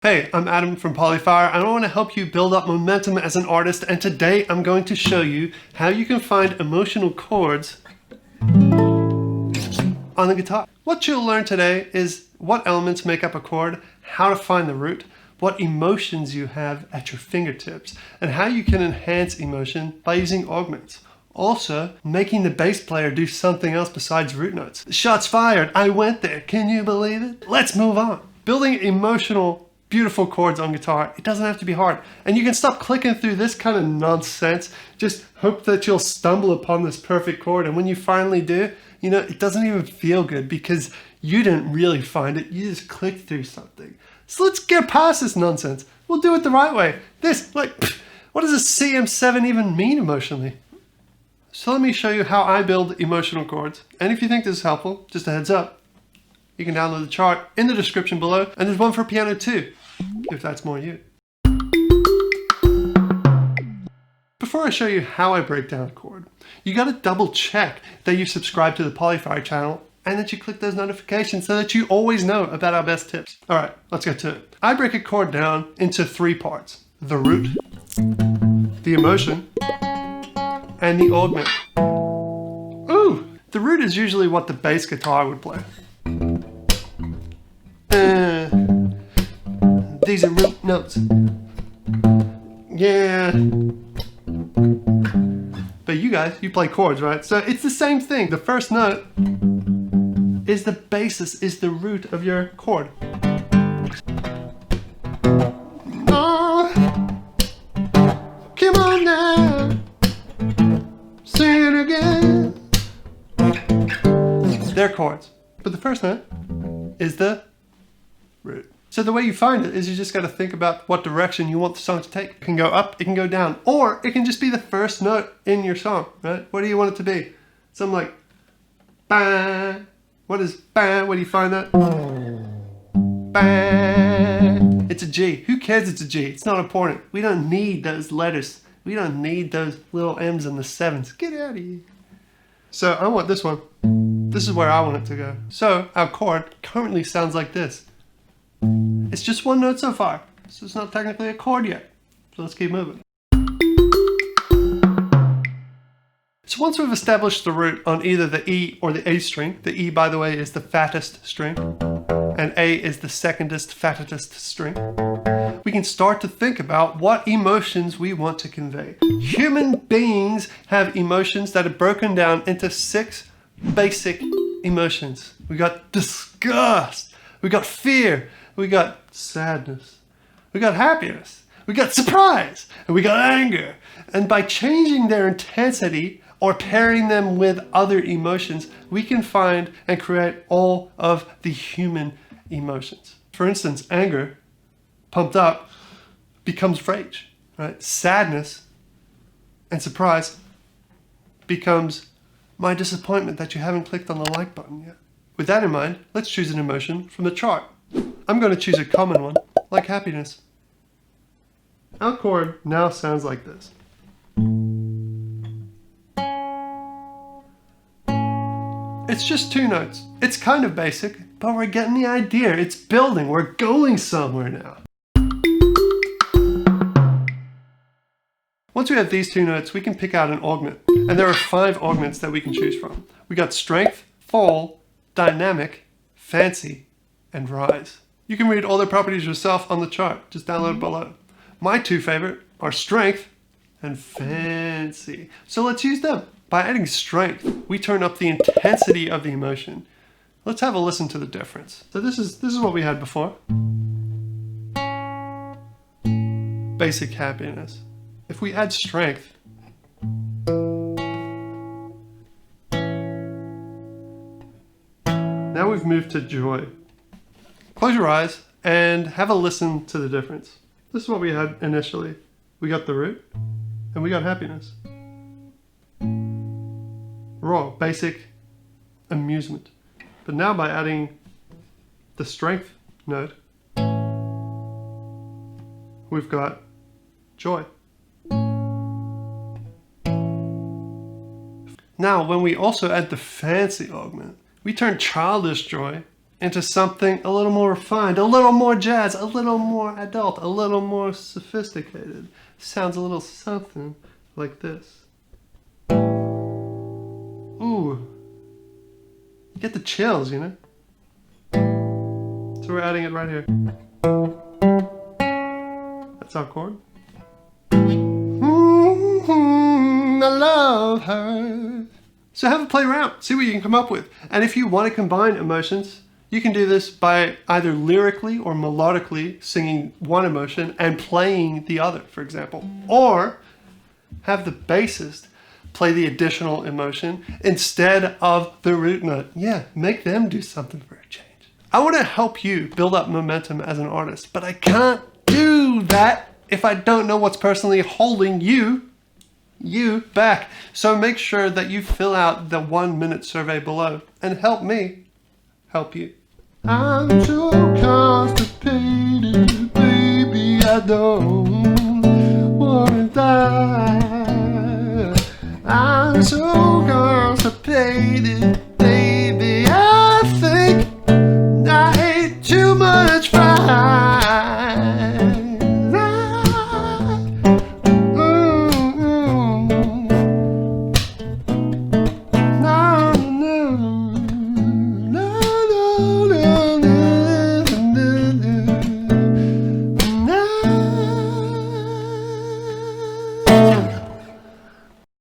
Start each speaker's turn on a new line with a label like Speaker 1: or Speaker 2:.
Speaker 1: Hey, I'm Adam from Polyfire, and I want to help you build up momentum as an artist, and today I'm going to show you how you can find emotional chords on the guitar. What you'll learn today is what elements make up a chord, how to find the root, what emotions you have at your fingertips, and how you can enhance emotion by using augments. Also, making the bass player do something else besides root notes. Shots fired, I went there, can you believe it? Let's move on. Building emotional beautiful chords on guitar, it doesn't have to be hard. And you can stop clicking through this kind of nonsense. Just hope that you'll stumble upon this perfect chord. And when you finally do, you know, it doesn't even feel good because you didn't really find it. You just clicked through something. So let's get past this nonsense. We'll do it the right way. What does a CM7 even mean emotionally? So let me show you how I build emotional chords. And if you think this is helpful, just a heads up, you can download the chart in the description below, and there's one for piano too, if that's more you. Before I show you how I break down a chord, you gotta double check that you subscribe to the Polyfire channel and that you click those notifications so that you always know about our best tips. All right, let's get to it. I break a chord down into three parts: the root, the emotion, and the augment. Ooh, the root is usually what the bass guitar would play. These are root notes. Yeah. But you guys, you play chords, right? So it's the same thing. The first note is the basis, is the root of your chord. Oh, come on now, sing it again. They're chords. But the first note is the root. So the way you find it is you just got to think about what direction you want the song to take. It can go up, it can go down, or it can just be the first note in your song, right? What do you want it to be? Something like, ba. What is ba? Where do you find that? Ba. It's a G. Who cares it's a G? It's not important. We don't need those letters. We don't need those little M's and the sevens. Get out of here. So I want this one. This is where I want it to go. So our chord currently sounds like this. It's just one note so far, so it's not technically a chord yet. So let's keep moving. So once we've established the root on either the E or the A string, the E, by the way, is the fattest string, and A is the secondest, fattest string, we can start to think about what emotions we want to convey. Human beings have emotions that are broken down into 6 basic emotions. We got disgust, we got fear, we got sadness, we got happiness, we got surprise, and we got anger. And by changing their intensity or pairing them with other emotions, we can find and create all of the human emotions. For instance, anger, pumped up, becomes rage, right? Sadness and surprise becomes my disappointment that you haven't clicked on the like button yet. With that in mind, let's choose an emotion from the chart. I'm going to choose a common one, like happiness. Our chord now sounds like this. It's just 2 notes. It's kind of basic, but we're getting the idea. It's building. We're going somewhere now. Once we have these 2 notes, we can pick out an augment. And there are 5 augments that we can choose from. We got strength, fall, dynamic, fancy, and rise. You can read all their properties yourself on the chart. Just download it below. My 2 favorite are strength and fancy. So let's use them. By adding strength, we turn up the intensity of the emotion. Let's have a listen to the difference. So this is what we had before. Basic happiness. If we add strength, now we've moved to joy. Close your eyes and have a listen to the difference. This is what we had initially. We got the root and we got happiness. Raw, basic amusement. But now by adding the strength note, we've got joy. Now, when we also add the fancy augment, we turn childish joy into something a little more refined, a little more jazz, a little more adult, a little more sophisticated. Sounds a little something like this. Ooh. Get the chills, you know? So we're adding it right here. That's our chord. I love her. So have a play around, see what you can come up with. And if you want to combine emotions, you can do this by either lyrically or melodically singing one emotion and playing the other, for example. Or have the bassist play the additional emotion instead of the root note. Yeah, make them do something for a change. I want to help you build up momentum as an artist, but I can't do that if I don't know what's personally holding you back. So make sure that you fill out the 1-minute survey below and help me help you. I'm so constipated, baby, I don't wanna die. I'm so constipated.